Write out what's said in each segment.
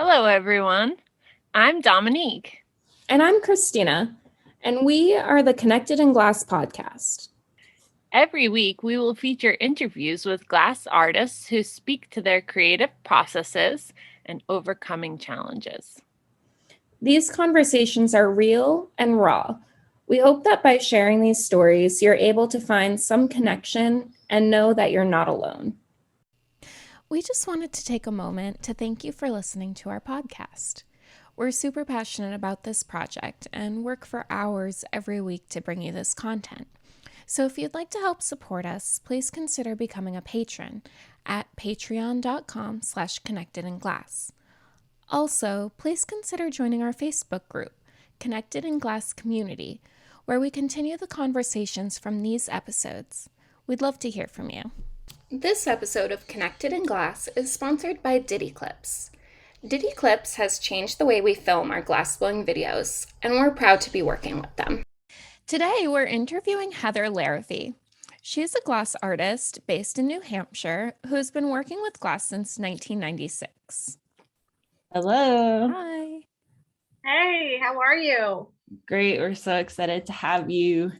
Hello, everyone. I'm Dominique. And I'm Christina, and we are the Connected in Glass podcast. Every week, we will feature interviews with glass artists who speak to their creative processes and overcoming challenges. These conversations are real and raw. We hope that by sharing these stories, you're able to find some connection and know that you're not alone. We just wanted to take a moment to thank you for listening to our podcast. We're super passionate about this project and work for hours every week to bring you this content. So if you'd like to help support us, please consider becoming a patron at patreon.com/connectedinglass. Also, please consider joining our Facebook group, Connected in Glass Community, where we continue the conversations from these episodes. We'd love to hear from you. This episode of Connected in Glass is sponsored by Diddy Clips. Diddy Clips has changed the way we film our glassblowing videos, and we're proud to be working with them. Today, we're interviewing Hethre Larivee. She's a glass artist based in New Hampshire who's been working with glass since 1996. Hello. Hi. Hey, how are you? Great. We're so excited to have you.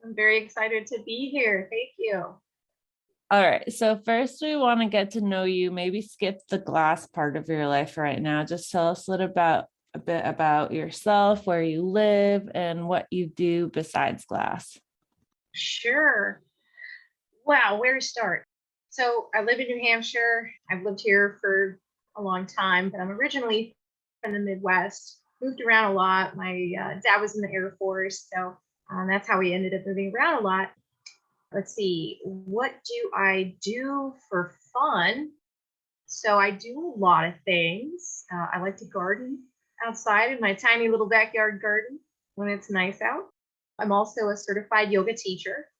I'm very excited to be here. Thank you. All right. So first we want to get to know you, maybe skip the glass part of your life right now. Just tell us a bit about yourself, where you live, and what you do besides glass. Sure. Wow, where to start? So I live in New Hampshire. I've lived here for a long time, but I'm originally from the Midwest. Moved around a lot. My dad was in the Air Force, so that's how we ended up moving around a lot. Let's see, what do I do for fun? So I do a lot of things. I like to garden outside in my tiny little backyard garden when it's nice out. I'm also a certified yoga teacher.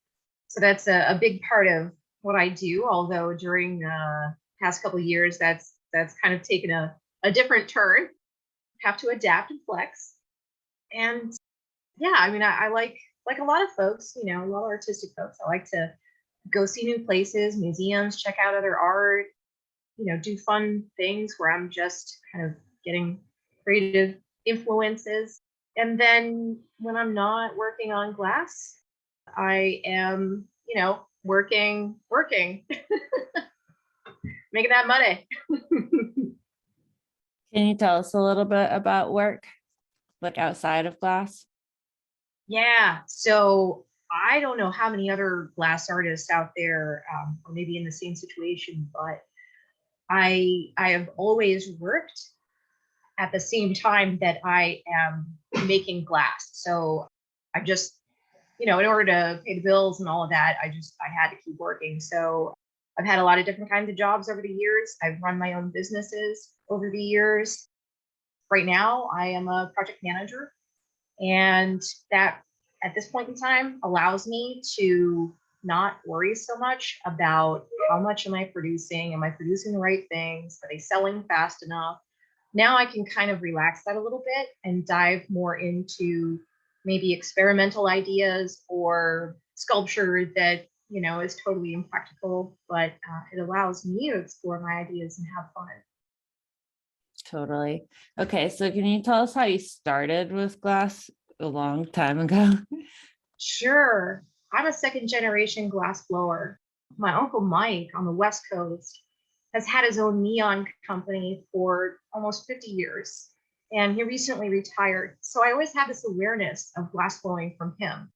So that's a big part of what I do, although during the past couple of years, that's kind of taken a different turn. Have to adapt and flex. And yeah, I mean, I like a lot of folks, a lot of artistic folks. I like to go see new places, museums, check out other art, do fun things where I'm just kind of getting creative influences. And then when I'm not working on glass, I am, working, making that money. Can you tell us a little bit about work, like outside of glass? Yeah. So I don't know how many other glass artists out there are maybe in the same situation, but I have always worked at the same time that I am making glass. So I just, in order to pay the bills and all of that, I had to keep working. So I've had a lot of different kinds of jobs over the years. I've run my own businesses over the years. Right now, I am a project manager, and that at this point in time allows me to not worry so much about how much am I producing? Am I producing the right things? Are they selling fast enough? Now I can kind of relax that a little bit and dive more into maybe experimental ideas or sculpture that is totally impractical, but it allows me to explore my ideas and have fun. Totally. Okay. So can you tell us how you started with glass a long time ago? Sure. I'm a second generation glass blower. My uncle Mike on the West Coast has had his own neon company for almost 50 years, and he recently retired. So I always had this awareness of glass blowing from him.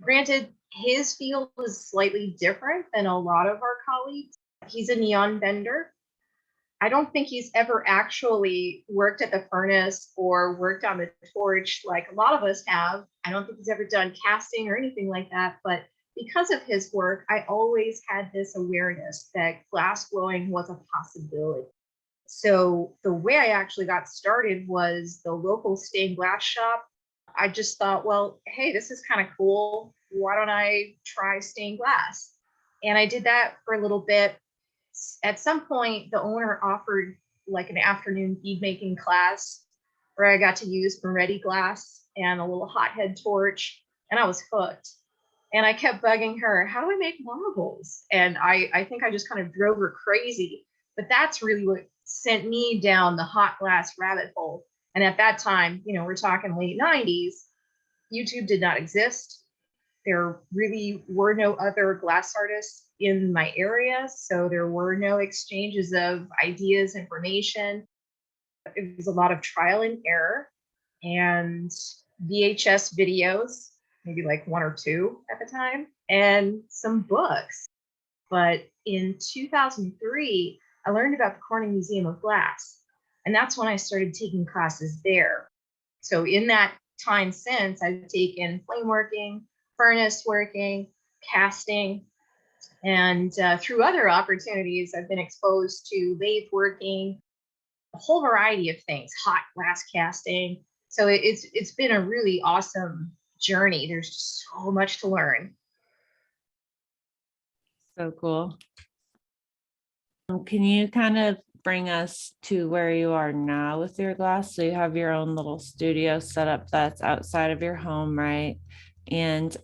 Granted, his field is slightly different than a lot of our colleagues. He's a neon bender. I don't think he's ever actually worked at the furnace or worked on the torch like a lot of us have. I don't think he's ever done casting or anything like that. But because of his work, I always had this awareness that glass blowing was a possibility. So the way I actually got started was the local stained glass shop. I just thought, well, hey, this is kind of cool. Why don't I try stained glass? And I did that for a little bit. At some point, the owner offered like an afternoon bead making class where I got to use Moretti glass and a little hothead torch, and I was hooked. And I kept bugging her, how do I make marbles? And I think I just kind of drove her crazy But that's really what sent me down the hot glass rabbit hole. And at that time, we're talking late 90s, YouTube did not exist. There really were no other glass artists in my area. So there were no exchanges of ideas, information. It was a lot of trial and error and VHS videos, maybe like one or two at the time, and some books. But in 2003, I learned about the Corning Museum of Glass. And that's when I started taking classes there. So in that time since, I've taken flame working, furnace working, casting, and through other opportunities, I've been exposed to lathe working, a whole variety of things, hot glass casting. So it's been a really awesome journey. There's just so much to learn. So cool. Can you kind of bring us to where you are now with your glass? So you have your own little studio set up that's outside of your home, right? And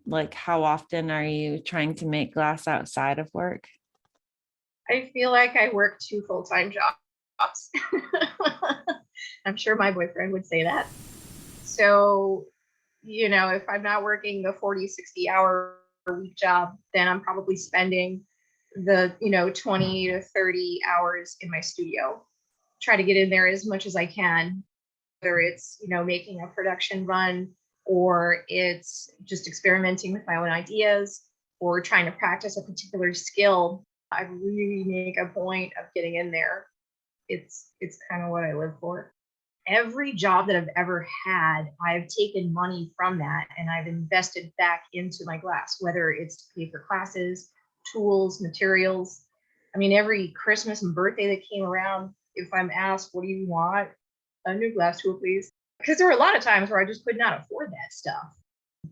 like how often are you trying to make glass outside of work? I feel like I work two full-time jobs. I'm sure my boyfriend would say that. So, if I'm not working the 40, 60-hour week job, then I'm probably spending the 20 to 30 hours in my studio. Try to get in there as much as I can, whether it's making a production run, or it's just experimenting with my own ideas, or trying to practice a particular skill. I really make a point of getting in there. It's kind of what I live for. Every job that I've ever had, I've taken money from that and I've invested back into my glass, whether it's to pay for classes, tools, materials. I mean, every Christmas and birthday that came around, if I'm asked, what do you want? A new glass tool, please. Because there were a lot of times where I just could not afford that stuff.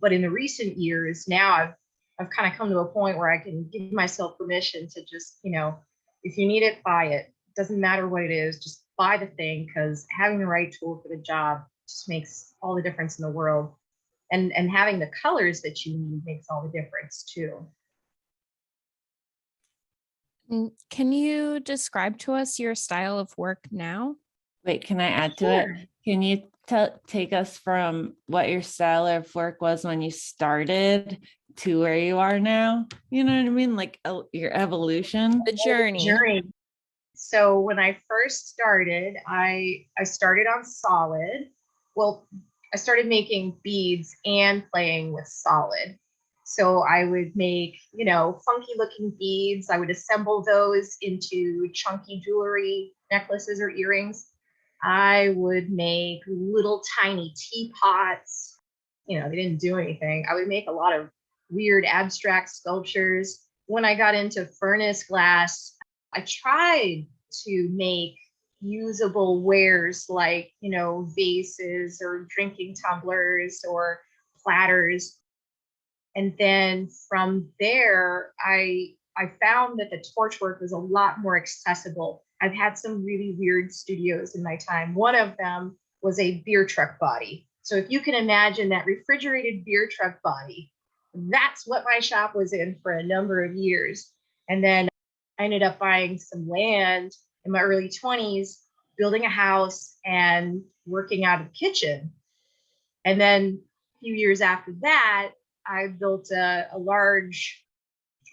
But in the recent years, now I've kind of come to a point where I can give myself permission to just, if you need it, buy it. Doesn't matter what it is, just buy the thing, because having the right tool for the job just makes all the difference in the world. And having the colors that you need makes all the difference too. Can you describe to us your style of work now? Wait, can I add to Sure. it? Can you take us from what your style of work was when you started to where you are now? You know what I mean? Like your evolution. The journey. So when I first started, I started on solid. Well, I started making beads and playing with solid. So I would make, funky looking beads. I would assemble those into chunky jewelry, necklaces or earrings. I would make little tiny teapots. They didn't do anything. I would make a lot of weird abstract sculptures. When I got into furnace glass, I tried to make usable wares like, vases or drinking tumblers or platters. And then from there, I found that the torch work was a lot more accessible. I've had some really weird studios in my time. One of them was a beer truck body. So if you can imagine that refrigerated beer truck body, that's what my shop was in for a number of years. And then I ended up buying some land in my early 20s, building a house and working out of the kitchen. And then a few years after that, I built a large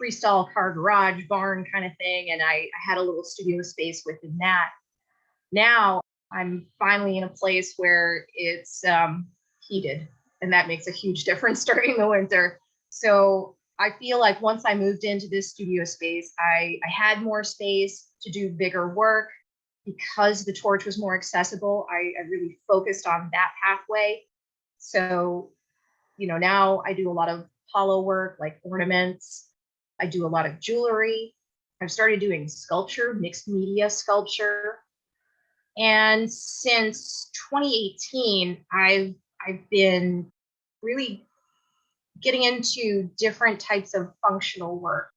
3-stall car garage barn kind of thing. And I had a little studio space within that. Now I'm finally in a place where it's heated, and that makes a huge difference during the winter. So I feel like once I moved into this studio space, I had more space to do bigger work. Because the torch was more accessible, I really focused on that pathway. So, now I do a lot of hollow work, like ornaments. I do a lot of jewelry. I've started doing sculpture, mixed media sculpture. And since 2018, I've been really getting into different types of functional work.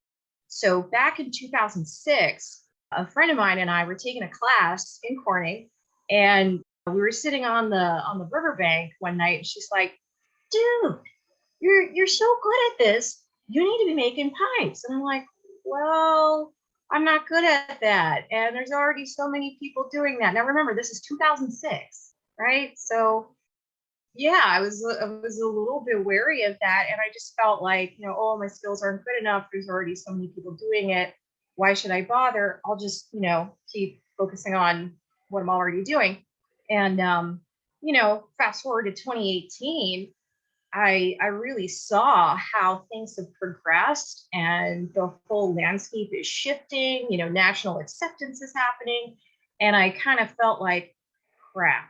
So back in 2006, a friend of mine and I were taking a class in Corning, and we were sitting on the riverbank one night, and she's like, "Dude, you're so good at this. You need to be making pipes." And I'm like, "Well, I'm not good at that. And there's already so many people doing that. Now remember, this is 2006, right? So yeah, I was a little bit wary of that. And I just felt like, oh, my skills aren't good enough. There's already so many people doing it. Why should I bother? I'll just, keep focusing on what I'm already doing. And fast forward to 2018, I really saw how things have progressed and the whole landscape is shifting, national acceptance is happening. And I kind of felt like, crap,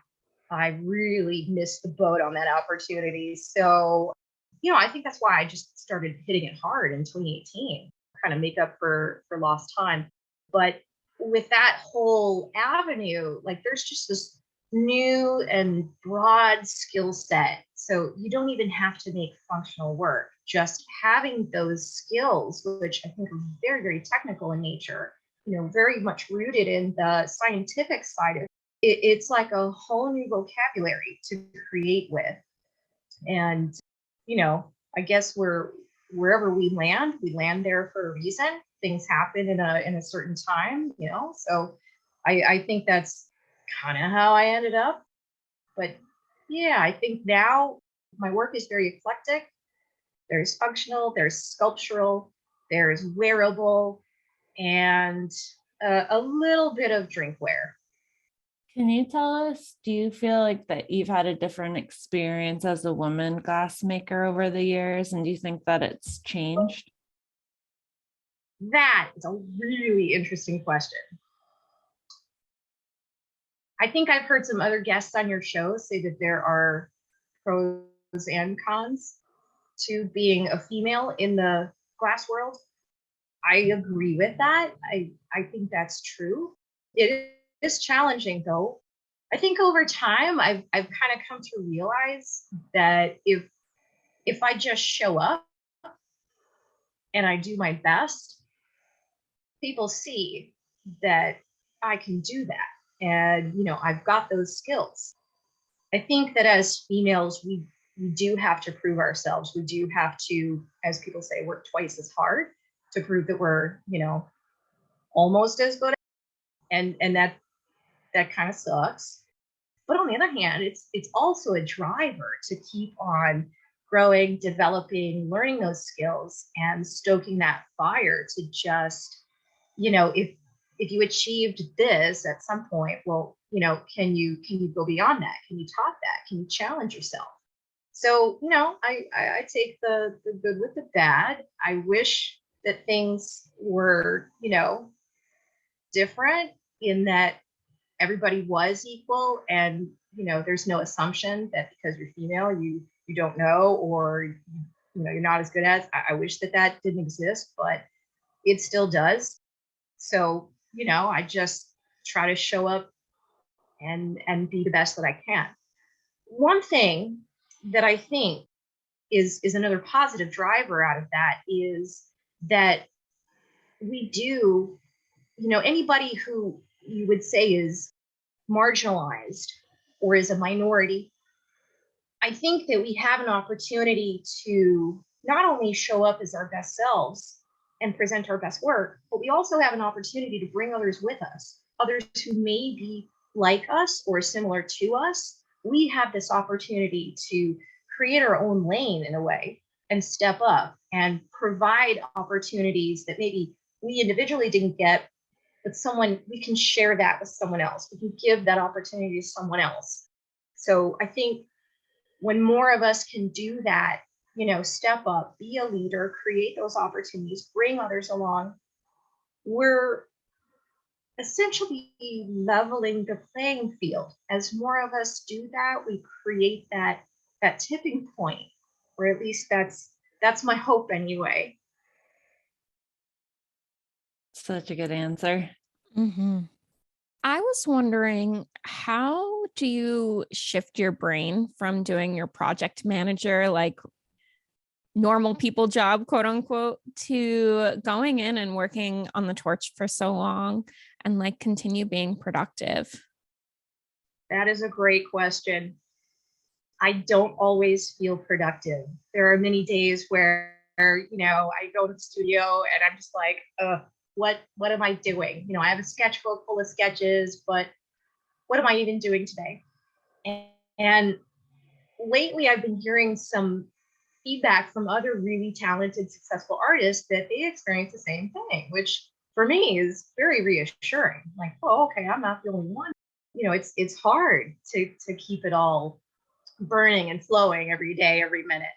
I really missed the boat on that opportunity. So, I think that's why I just started hitting it hard in 2018, kind of make up for lost time. But with that whole avenue, like there's just this new and broad skill set. So you don't even have to make functional work. Just having those skills, which I think are very, very technical in nature, very much rooted in the scientific side of it, it's like a whole new vocabulary to create with. And, I guess wherever we land there for a reason. Things happen in a certain time, So I think that's kind of how I ended up. But yeah, I think now my work is very eclectic. There's functional, there's sculptural, there's wearable, and a little bit of drinkware. Can you tell us, do you feel like that you've had a different experience as a woman glassmaker over the years? And do you think that it's changed? That is a really interesting question. I think I've heard some other guests on your show say that there are pros and cons to being a female in the glass world. I agree with that. I think that's true. It is challenging though. I think over time I've kind of come to realize that if I just show up and I do my best, people see that I can do that. And I've got those skills. I think that as females, we do have to prove ourselves. We do have to, as people say, work twice as hard to prove that we're, almost as good. And that kind of sucks. But on the other hand, it's also a driver to keep on growing, developing, learning those skills, and stoking that fire to just, if you achieved this at some point, well, can you go beyond that? Can you top that? Can you challenge yourself? So, I take the good with the bad. I wish that things were, different in that everybody was equal and, there's no assumption that because you're female, you don't know, or, you're not as good as. I wish that didn't exist, but it still does. So, I just try to show up and be the best that I can. One thing that I think is another positive driver out of that is that we do, anybody who you would say is marginalized or is a minority, I think that we have an opportunity to not only show up as our best selves and present our best work, but we also have an opportunity to bring others with us, others who may be like us or similar to us. We have this opportunity to create our own lane in a way and step up and provide opportunities that maybe we individually didn't get, but we can share that with someone else. We can give that opportunity to someone else. So I think when more of us can do that, step up, be a leader, create those opportunities, bring others along, we're essentially leveling the playing field. As more of us do that, we create that tipping point, or at least that's my hope anyway. Such a good answer. Mm-hmm. I was wondering, how do you shift your brain from doing your project manager, like normal people job, quote unquote, to going in and working on the torch for so long and like continue being productive? That is a great question. I don't always feel productive. There are many days where, I go to the studio and I'm just like, what am I doing? I have a sketchbook full of sketches, but what am I even doing today? And lately I've been hearing some feedback from other really talented, successful artists that they experience the same thing, which for me is very reassuring. Like, oh, okay, I'm not the only one. It's hard to keep it all burning and flowing every day, every minute.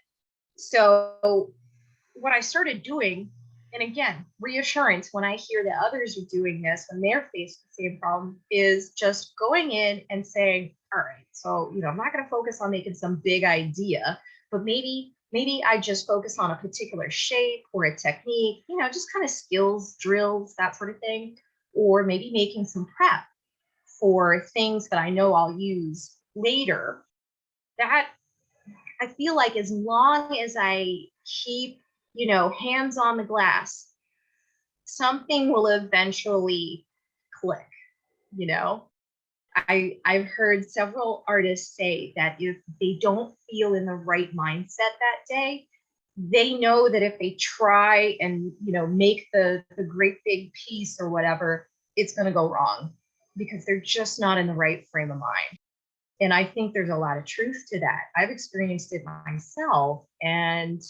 So what I started doing, and again, reassurance when I hear that others are doing this when they're faced with the same problem, is just going in and saying, all right, so I'm not going to focus on making some big idea, but maybe I just focus on a particular shape or a technique, just kind of skills, drills, that sort of thing, or maybe making some prep for things that I know I'll use later. That I feel like as long as I keep, hands on the glass, something will eventually click, you know. I've heard several artists say that if they don't feel in the right mindset that day, they know that if they try and make the great big piece or whatever, it's going to go wrong because they're just not in the right frame of mind. And I think there's a lot of truth to that. I've experienced it myself. And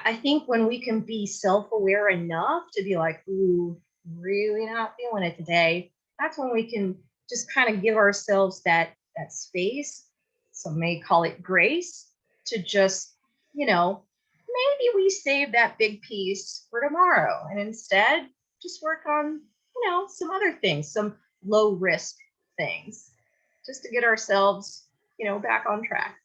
I think when we can be self-aware enough to be like, ooh, really not feeling it today, that's when we can just kind of give ourselves that space. Some may call it grace to just, maybe we save that big piece for tomorrow and instead just work on, some other things, some low risk things, just to get ourselves, back on track.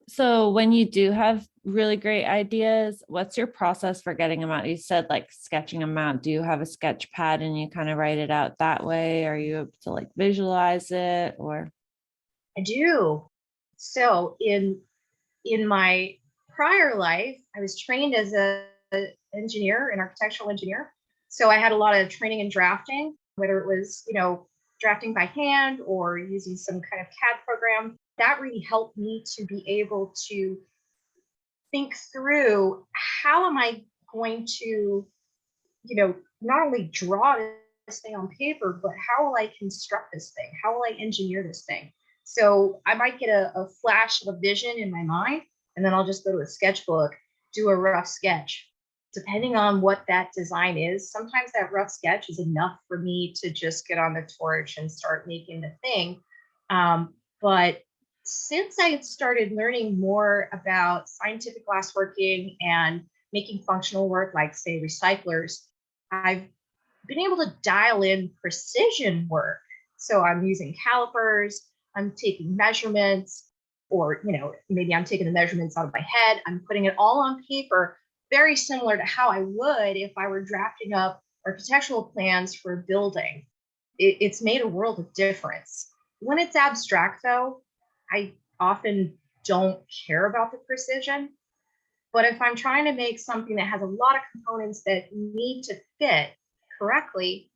So when you do have really great ideas, what's your process for getting them out? You said like sketching them out. Do you have a sketch pad and you kind of write it out that way? Are you able to like visualize it or? I do. So in my prior life, I was trained as an engineer, an architectural engineer. So I had a lot of training in drafting, whether it was, drafting by hand or using some kind of CAD program. That really helped me to be able to think through how am I going to, not only draw this thing on paper, but how will I construct this thing? How will I engineer this thing? So I might get a flash of a vision in my mind, and then I'll just go to a sketchbook, do a rough sketch. Depending on what that design is, sometimes that rough sketch is enough for me to just get on the torch and start making the thing. But since I started learning more about scientific glassworking and making functional work, like say recyclers, I've been able to dial in precision work. So I'm using calipers, I'm taking measurements, or maybe I'm taking the measurements out of my head, I'm putting it all on paper, very similar to how I would if I were drafting up architectural plans for a building. It's made a world of difference. When it's abstract, though, I often don't care about the precision. But if I'm trying to make something that has a lot of components that need to fit correctly,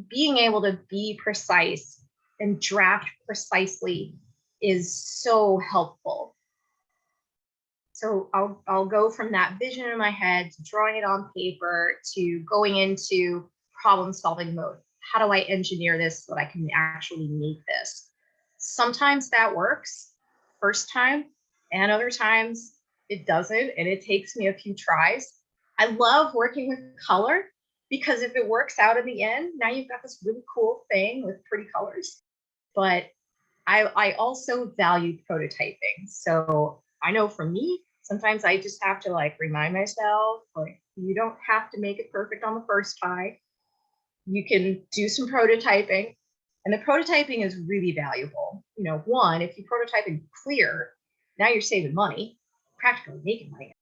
being able to be precise and draft precisely is so helpful. So I'll go from that vision in my head to drawing it on paper to going into problem solving mode. How do I engineer this so that I can actually make this? Sometimes that works first time, and other times it doesn't, and it takes me a few tries. I love working with color because if it works out in the end, now you've got this really cool thing with pretty colors. But I also value prototyping. So I know for me, sometimes I just have to like remind myself, like, you don't have to make it perfect on the first try. You can do some prototyping. And the prototyping is really valuable. One, if you prototype in clear, now you're saving money, practically making money.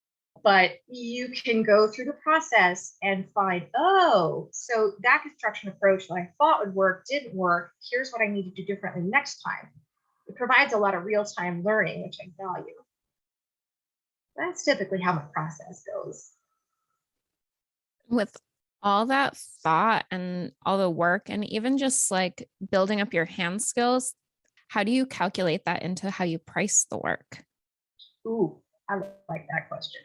But you can go through the process and find, oh, so that construction approach that I thought would work didn't work. Here's what I need to do differently next time. It provides a lot of real-time learning, which I value. That's typically how my process goes. With all that thought and all the work, and even just like building up your hand skills, how do you calculate that into how you price the work? Ooh, I like that question.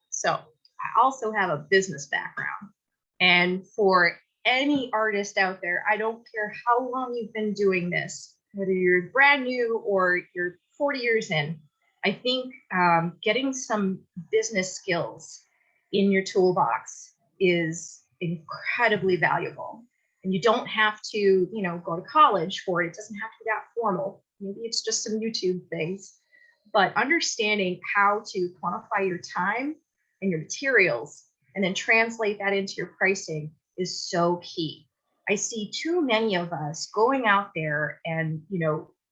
So I also have a business background. And for any artist out there, I don't care how long you've been doing this, whether you're brand new or you're 40 years in, I think getting some business skills in your toolbox is incredibly valuable. And you don't have to, go to college for it. It doesn't have to be that formal. Maybe it's just some YouTube things. But understanding how to quantify your time and your materials and then translate that into your pricing is so key. I see too many of us going out there and,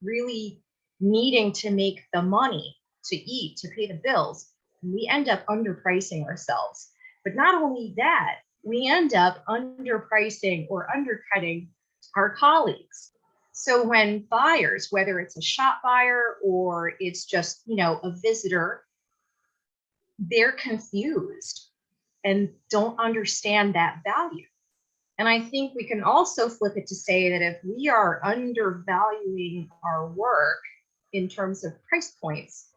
really needing to make the money to eat, to pay the bills. And we end up underpricing ourselves. But not only that, we end up underpricing or undercutting our colleagues. So when buyers, whether it's a shop buyer or it's just, a visitor, they're confused and don't understand that value. And I think we can also flip it to say that if we are undervaluing our work in terms of price points,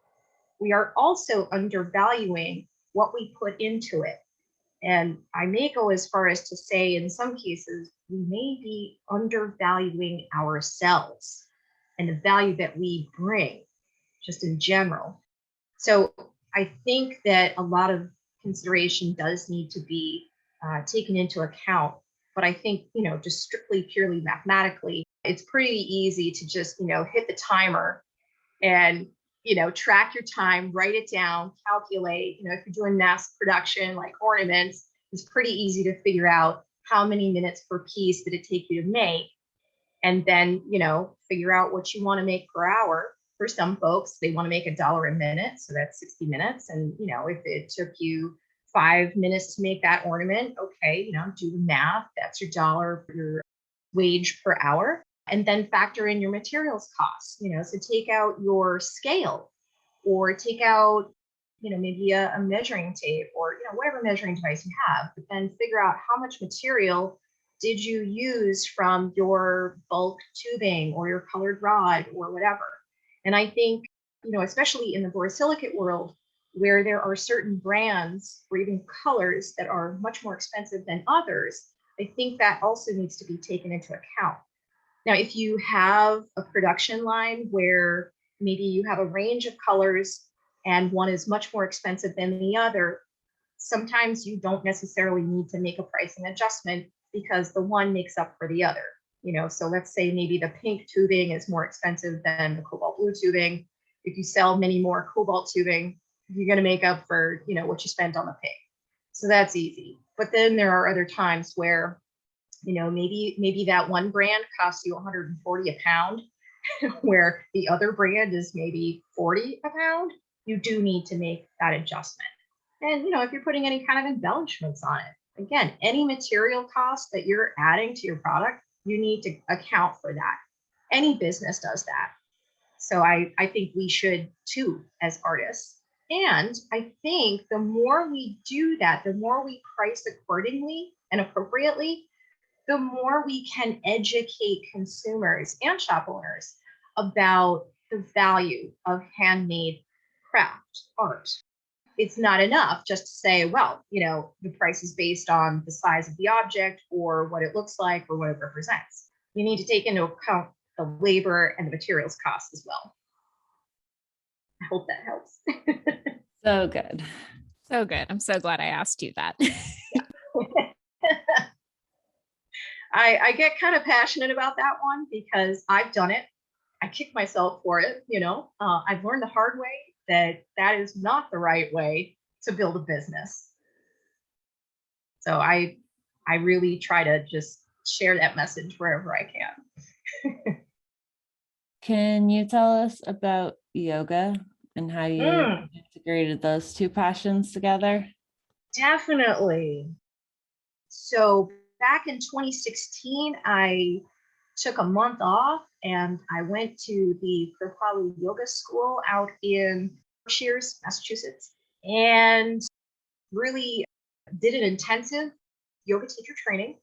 we are also undervaluing what we put into it. And I may go as far as to say, in some cases, we may be undervaluing ourselves and the value that we bring, just in general. So I think that a lot of consideration does need to be taken into account. But I think, just strictly, purely mathematically, it's pretty easy to just, hit the timer and, track your time, write it down, calculate. If you're doing mass production like ornaments, it's pretty easy to figure out how many minutes per piece did it take you to make. And then, figure out what you want to make per hour. For some folks, they want to make $1 a minute. So that's 60 minutes. And, if it took you 5 minutes to make that ornament, okay, do the math. That's your dollar, your wage per hour. And then factor in your materials costs, so take out your scale or take out, maybe a measuring tape or, whatever measuring device you have, but then figure out how much material did you use from your bulk tubing or your colored rod or whatever. And I think, especially in the borosilicate world, where there are certain brands or even colors that are much more expensive than others, I think that also needs to be taken into account. Now, if you have a production line where maybe you have a range of colors and one is much more expensive than the other, sometimes you don't necessarily need to make a pricing adjustment because the one makes up for the other. So let's say maybe the pink tubing is more expensive than the cobalt blue tubing. If you sell many more cobalt tubing, you're going to make up for, what you spent on the pink. So that's easy. But then there are other times where, maybe that one brand costs you 140 a pound, where the other brand is maybe 40 a pound. You do need to make that adjustment. And, if you're putting any kind of embellishments on it, again, any material cost that you're adding to your product, you need to account for that. Any business does that. So I think we should too, as artists. And I think the more we do that, the more we price accordingly and appropriately, the more we can educate consumers and shop owners about the value of handmade craft art. It's not enough just to say, well, the price is based on the size of the object or what it looks like or what it represents. You need to take into account the labor and the materials costs as well. I hope that helps. So good. So good. I'm so glad I asked you that. I get kind of passionate about that one because I've done it. I kick myself for it. I've learned the hard way that is not the right way to build a business. So I really try to just share that message wherever I can. Can you tell us about yoga and how you integrated those two passions together? Definitely. So back in 2016, I took a month off and I went to the Kripalu Yoga School out in Berkshires, Massachusetts, and really did an intensive yoga teacher training.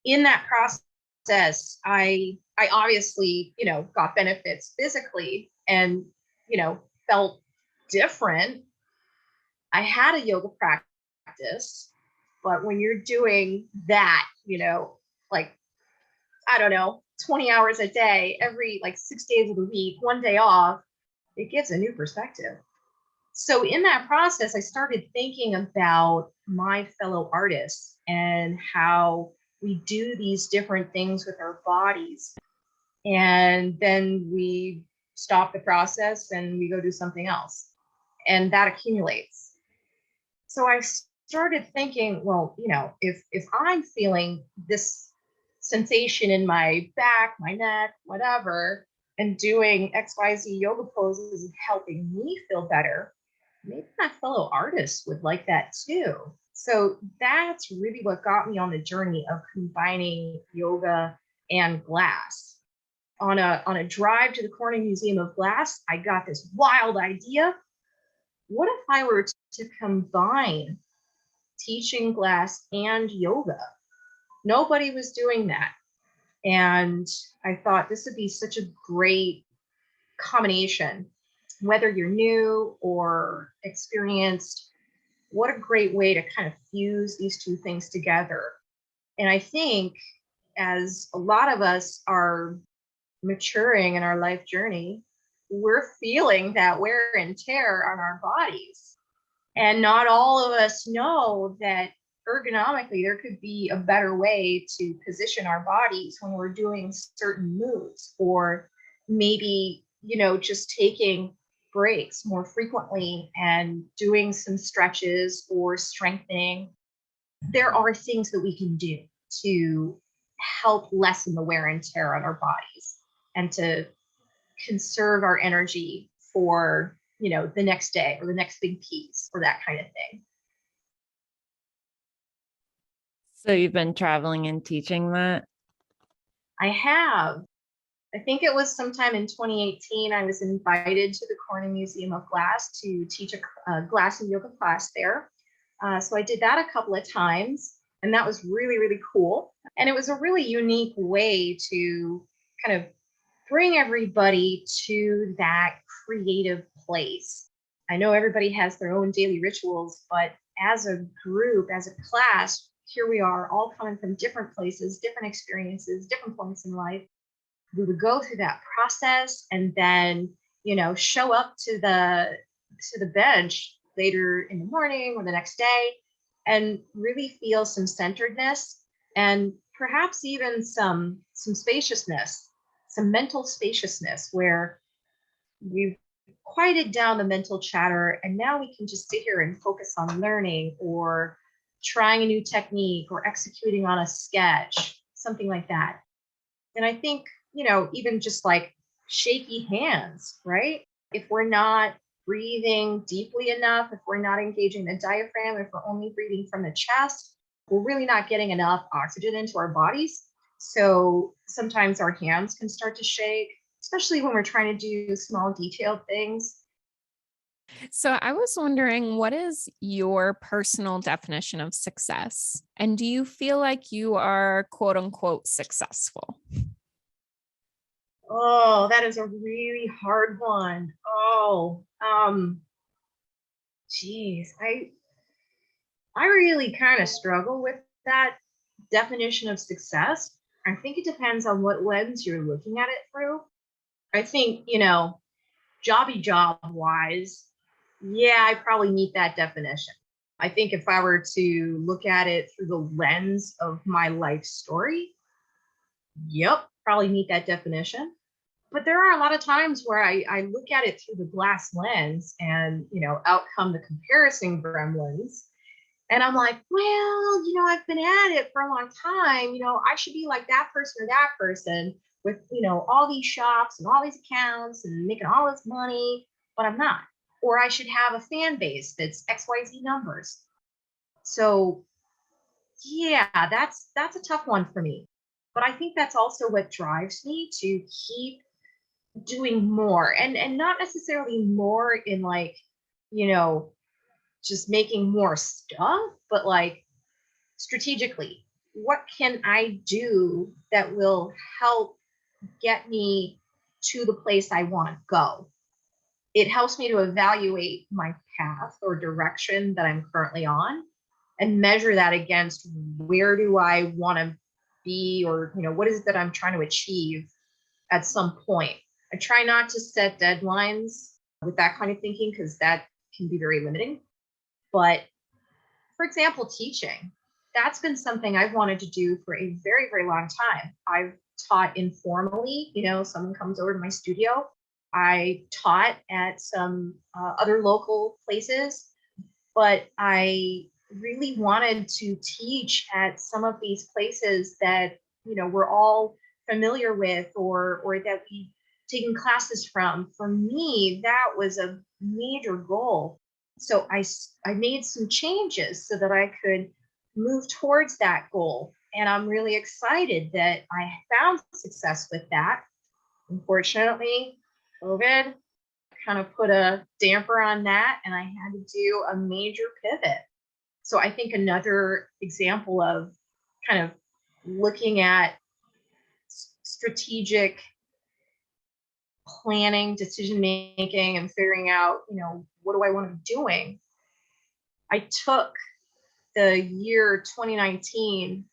In that process, I obviously, got benefits physically and, felt different. I had a yoga practice practice. But when you're doing that, like, I don't know, 20 hours a day, every like 6 days of the week, one day off, it gives a new perspective. So in that process, I started thinking about my fellow artists and how we do these different things with our bodies. And then we stop the process and we go do something else. And that accumulates. So I started thinking, well, if I'm feeling this sensation in my back, my neck, whatever, and doing XYZ yoga poses and helping me feel better, maybe my fellow artists would like that too. So that's really what got me on the journey of combining yoga and glass. On a drive to the Corning Museum of Glass, I got this wild idea. What if I were to combine teaching glass and yoga? Nobody was doing that. And I thought this would be such a great combination, whether you're new or experienced. What a great way to kind of fuse these two things together. And I think as a lot of us are maturing in our life journey, we're feeling that wear and tear on our bodies. And not all of us know that ergonomically there could be a better way to position our bodies when we're doing certain moves, or maybe, just taking breaks more frequently and doing some stretches or strengthening. There are things that we can do to help lessen the wear and tear on our bodies and to conserve our energy for, the next day or the next big piece or that kind of thing. So you've been traveling and teaching that? I have. I think it was sometime in 2018, I was invited to the Corning Museum of Glass to teach a glass and yoga class there. So I did that a couple of times, and that was really, really cool. And it was a really unique way to kind of bring everybody to that creative place. I know everybody has their own daily rituals, but as a group, as a class, here we are all coming from different places, different experiences, different points in life. We would go through that process and then, show up to the bench later in the morning or the next day and really feel some centeredness and perhaps even some spaciousness, some mental spaciousness, where we've quieted down the mental chatter and now we can just sit here and focus on learning or trying a new technique or executing on a sketch, something like that. And I think, even just like shaky hands, right? If we're not breathing deeply enough, if we're not engaging the diaphragm, if we're only breathing from the chest, we're really not getting enough oxygen into our bodies. So sometimes our hands can start to shake, especially when we're trying to do small detailed things. So I was wondering, what is your personal definition of success? And do you feel like you are quote unquote successful? Oh, that is a really hard one. Geez, I really kind of struggle with that definition of success. I think it depends on what lens you're looking at it through. I think, job wise, yeah, I probably meet that definition. I think if I were to look at it through the lens of my life story, yep, probably meet that definition. But there are a lot of times where I look at it through the glass lens and, out come the comparison gremlins. And I'm like, well, I've been at it for a long time. I should be like that person or that person with, all these shops and all these accounts and making all this money, but I'm not. Or I should have a fan base that's XYZ numbers. So yeah, that's a tough one for me. But I think that's also what drives me to keep doing more, and not necessarily more in like, just making more stuff, but like strategically, what can I do that will help get me to the place I want to go? It helps me to evaluate my path or direction that I'm currently on. and measure that against where do I want to be, or, what is it that I'm trying to achieve at some point. I try not to set deadlines with that kind of thinking because that can be very limiting. But for example, teaching, that's been something I've wanted to do for a very, very long time. I've taught informally, someone comes over to my studio. I taught at some other local places, but I really wanted to teach at some of these places that, we're all familiar with, or that we've taken classes from. For me, that was a major goal. So I made some changes so that I could move towards that goal. And I'm really excited that I found success with that. Unfortunately, COVID kind of put a damper on that, and I had to do a major pivot. So I think another example of kind of looking at strategic planning, decision making, and figuring out, what do I want to be doing? I took the year 2019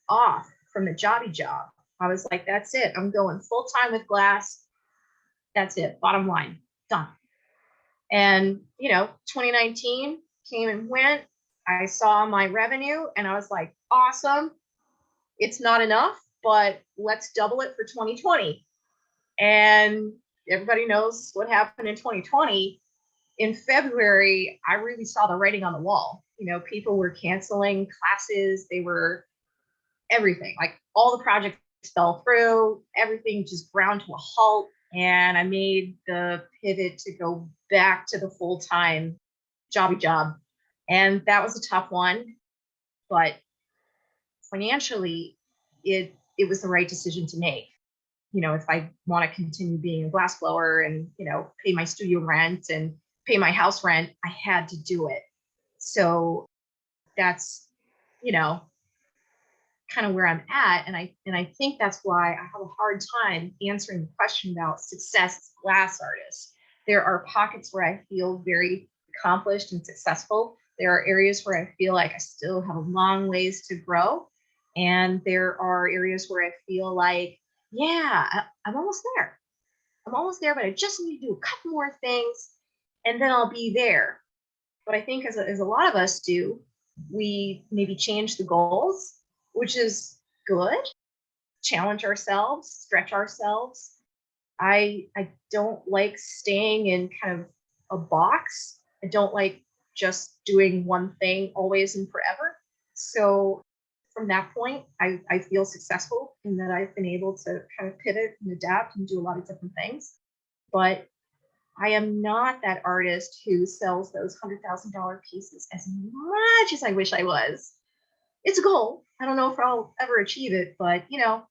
off from the jobby job. I was like, that's it. I'm going full time with glass. That's it. Bottom line, done. And, 2019 came and went. I saw my revenue and I was like, awesome. It's not enough, but let's double it for 2020. And everybody knows what happened in 2020. In February, I really saw the writing on the wall. People were canceling classes. They were everything. Like all the projects fell through. Everything just ground to a halt. And I made the pivot to go back to the full-time jobby job. And that was a tough one. But financially, it was the right decision to make. If I want to continue being a glassblower and, pay my studio rent and pay my house rent, I had to do it. So that's, kind of where I'm at. And I think that's why I have a hard time answering the question about success as a glass artist. There are pockets where I feel very accomplished and successful. There are areas where I feel like I still have a long ways to grow. And there are areas where I feel like, yeah, I'm almost there. I'm almost there, but I just need to do a couple more things and then I'll be there. But I think as a lot of us do, we maybe change the goals, which is good, challenge ourselves, stretch ourselves. I don't like staying in kind of a box. I don't like just doing one thing always and forever. So from that point, I feel successful in that I've been able to kind of pivot and adapt and do a lot of different things. But I am not that artist who sells those $100,000 pieces as much as I wish I was. It's a goal. I don't know if I'll ever achieve it, but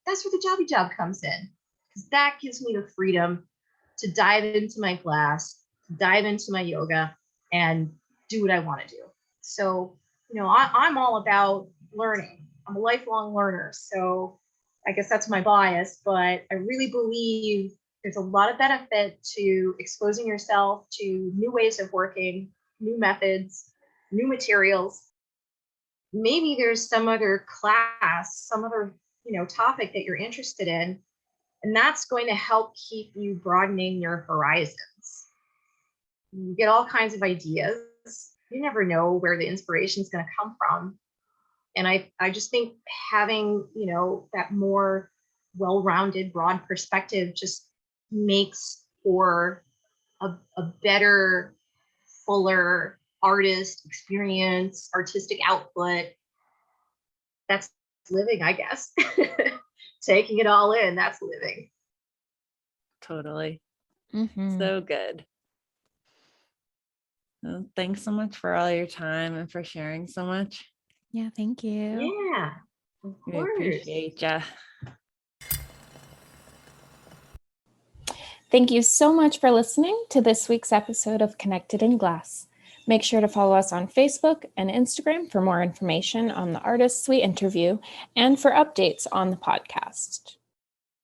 that's where the jobby job comes in, because that gives me the freedom to dive into my glass, to dive into my yoga, and do what I want to do. So, I'm all about learning. I'm a lifelong learner. So I guess that's my bias, but I really believe there's a lot of benefit to exposing yourself to new ways of working, new methods, new materials. Maybe there's some other class, some other, topic that you're interested in, and that's going to help keep you broadening your horizons. You get all kinds of ideas. You never know where the inspiration is going to come from. And I just think having, that more well-rounded, broad perspective just makes for a better, fuller artist experience, artistic output. That's living, I guess. Taking it all in, that's living. Totally. Mm-hmm. So good. Well, thanks so much for all your time and for sharing so much. Yeah, thank you. Yeah, of We course. appreciate you. Thank you so much for listening to this week's episode of Connected in Glass. Make sure to follow us on Facebook and Instagram for more information on the artists we interview and for updates on the podcast.